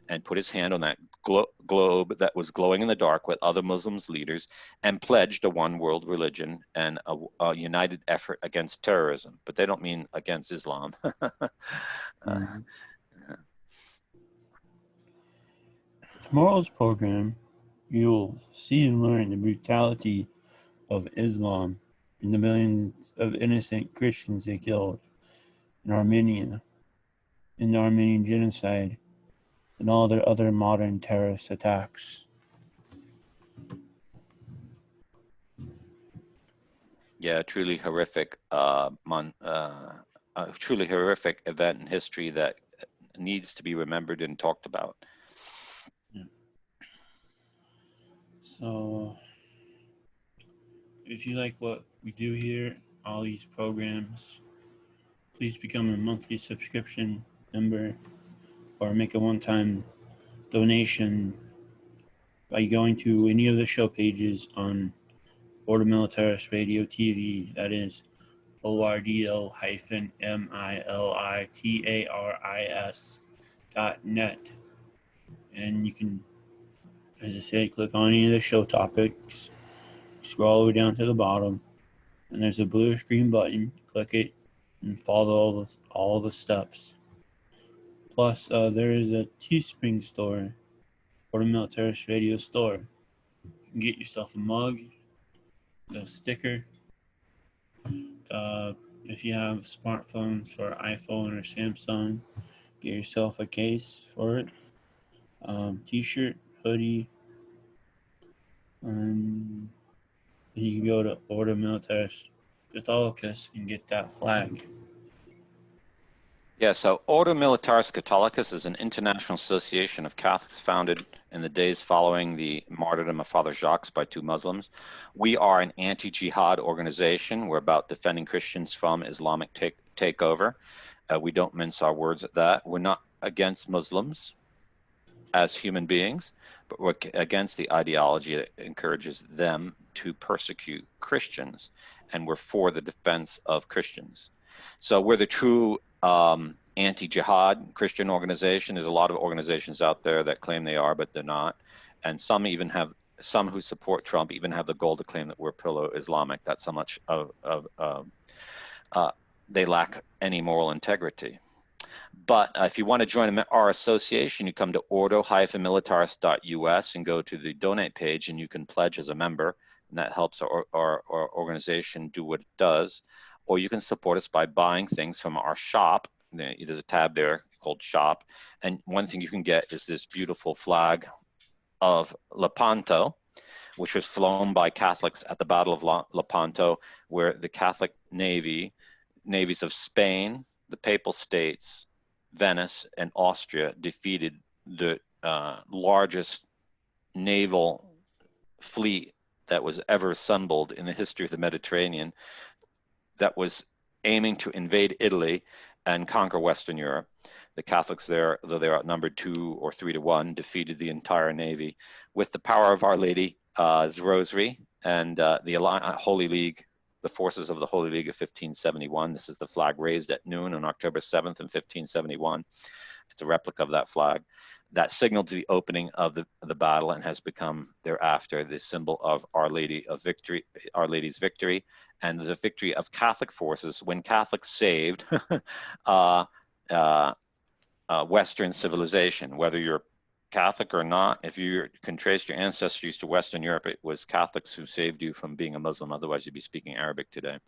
and put his hand on that globe that was glowing in the dark with other Muslims leaders and pledged a one world religion and a united effort against terrorism. But they don't mean against Islam. Tomorrow's program, you'll see and learn the brutality of Islam and the millions of innocent Christians they killed in Armenia, in the Armenian genocide, and all their other modern terrorist attacks. Yeah, truly horrific, a truly horrific event in history that needs to be remembered and talked about. Yeah. So, if you like what we do here, all these programs, please become a monthly subscription member or make a one-time donation by going to any of the show pages on Order Militaris Radio TV. That is ordo-militaris.net. And you can, as I said, click on any of the show topics, scroll all the way down to the bottom, and there's a blue screen button. Click it and follow all the steps. Plus, there is a Teespring store, Order Militaris Radio store. You can get yourself a mug, a sticker. If you have smartphones for iPhone or Samsung, Get yourself a case for it. T-shirt, hoodie, and you can go to Ordo Militaris Catholicus and get that flag. Yeah, so Ordo Militaris Catholicus is an international association of Catholics founded in the days following the martyrdom of Father Jacques by 2 Muslims. We are an anti-jihad organization. We're about defending Christians from Islamic takeover. We don't mince our words at that. We're not against Muslims as human beings, but we're against the ideology that encourages them to persecute Christians, and we're for the defense of Christians. So we're the true anti-jihad Christian organization. There's a lot of organizations out there that claim they are, but they're not. And some who support Trump even have the goal to claim that we're pro-Islamic. That's how much they lack any moral integrity. But if you want to join our association, you come to ordo-militaris.us and go to the donate page, and you can pledge as a member, and that helps our organization do what it does. Or you can support us by buying things from our shop. There's a tab there called Shop. And one thing you can get is this beautiful flag of Lepanto, which was flown by Catholics at the Battle of Lepanto, where the Catholic navies of Spain, the Papal States, Venice, and Austria defeated the largest naval fleet that was ever assembled in the history of the Mediterranean, that was aiming to invade Italy and conquer Western Europe. The Catholics there, though they were outnumbered 2 or 3 to 1, defeated the entire navy with the power of Our Lady's Rosary and the Holy League, the forces of the Holy League of 1571. This is the flag raised at noon on October 7th in 1571. It's a replica of that flag. That signaled the opening of the battle and has become thereafter the symbol of Our Lady of Victory, Our Lady's victory, and the victory of Catholic forces when Catholics saved Western civilization. Whether you're Catholic or not, if you can trace your ancestries to Western Europe, it was Catholics who saved you from being a Muslim. Otherwise, you'd be speaking Arabic today,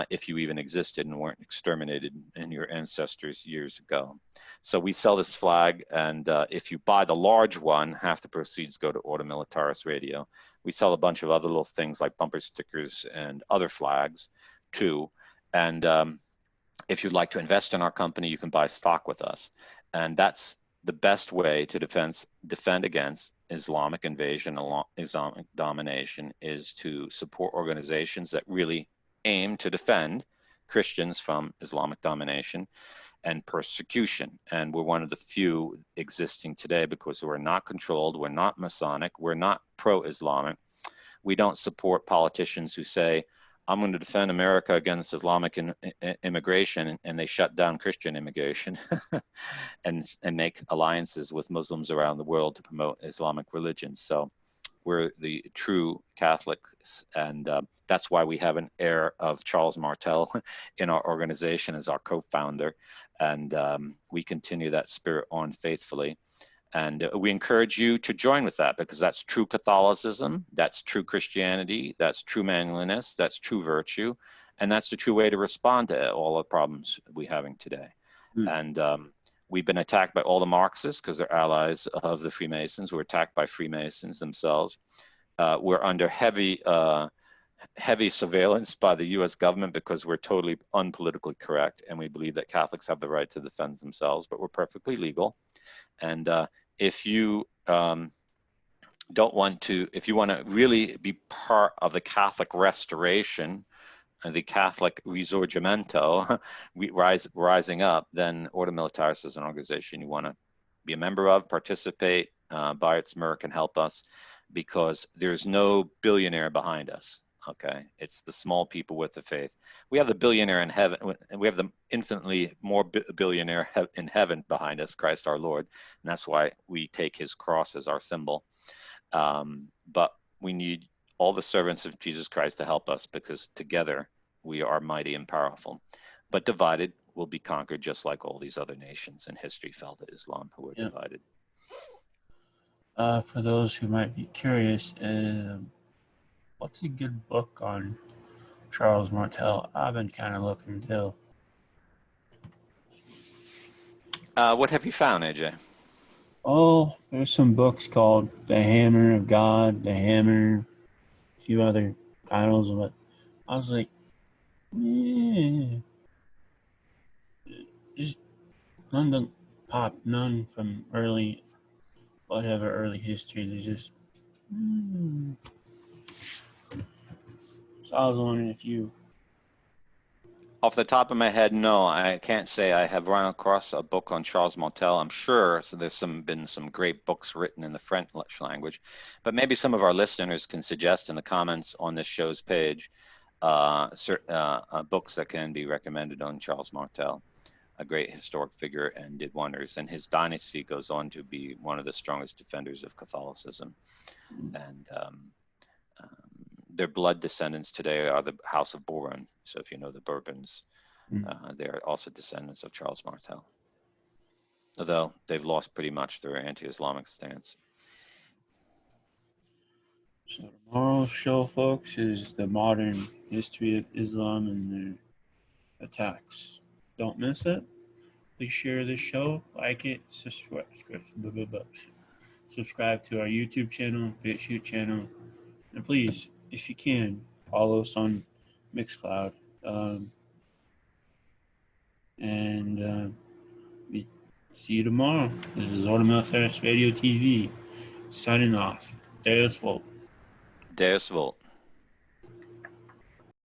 if you even existed and weren't exterminated in your ancestors years ago. So we sell this flag, and if you buy the large one, half the proceeds go to Ordo Militaris Radio. We sell a bunch of other little things like bumper stickers and other flags too. And if you'd like to invest in our company, you can buy stock with us. And that's the best way to defend against Islamic invasion, Islamic domination, is to support organizations that really aim to defend Christians from Islamic domination and persecution. And we're one of the few existing today because we're not controlled, we're not Masonic, we're not pro-Islamic. We don't support politicians who say, I'm going to defend America against Islamic immigration, and they shut down Christian immigration and make alliances with Muslims around the world to promote Islamic religion. So we're the true Catholics, and that's why we have an heir of Charles Martel in our organization as our co-founder, and we continue that spirit on faithfully. And we encourage you to join with that, because that's true Catholicism, that's true Christianity, that's true manliness, that's true virtue, and that's the true way to respond to all the problems we're having today. And we've been attacked by all the Marxists because they're allies of the Freemasons. We're attacked by Freemasons themselves. We're under heavy surveillance by the US government because we're totally unpolitically correct, and we believe that Catholics have the right to defend themselves, but we're perfectly legal. And if you don't want to, if you want to really be part of the Catholic restoration and the Catholic risorgimento, rising up, then Ordo Militaris is an organization you want to be a member of, participate, buy its merc, and help us, because there's no billionaire behind us. Okay, it's the small people with the faith. We have the billionaire in heaven, and we have the infinitely more billionaire in heaven behind us, Christ our Lord, and that's why we take his cross as our symbol. But we need all the servants of Jesus Christ to help us, because together we are mighty and powerful. But divided will be conquered, just like all these other nations in history fell to Islam, who were divided. For those who might be curious, what's a good book on Charles Martel? I've been kind of looking too. What have you found, AJ? Oh, there's some books called The Hammer of God, The Hammer, a few other titles, but I was like, yeah, just none that pop, none from early, whatever early history. There's just, so I was wondering if you, Off the top of my head, no, I can't say I have run across a book on Charles Martel. I'm sure so there's been some great books written in the French language, but maybe some of our listeners can suggest in the comments on this show's page books that can be recommended on Charles Martel, a great historic figure and did wonders. And his dynasty goes on to be one of the strongest defenders of Catholicism. And um, their blood descendants today are the House of Bourbon. So if you know the Bourbons, they're also descendants of Charles Martel, although they've lost pretty much their anti-Islamic stance. so tomorrow's show, folks, is the modern history of Islam and their attacks. Don't miss it. Please share this show, like it, subscribe to our YouTube channel, BitChute channel, and please, if you can, follow us on Mixcloud. Um, and we see you tomorrow. This is Ornament Terrace Radio TV signing off. Deus Volt. Deus Vult.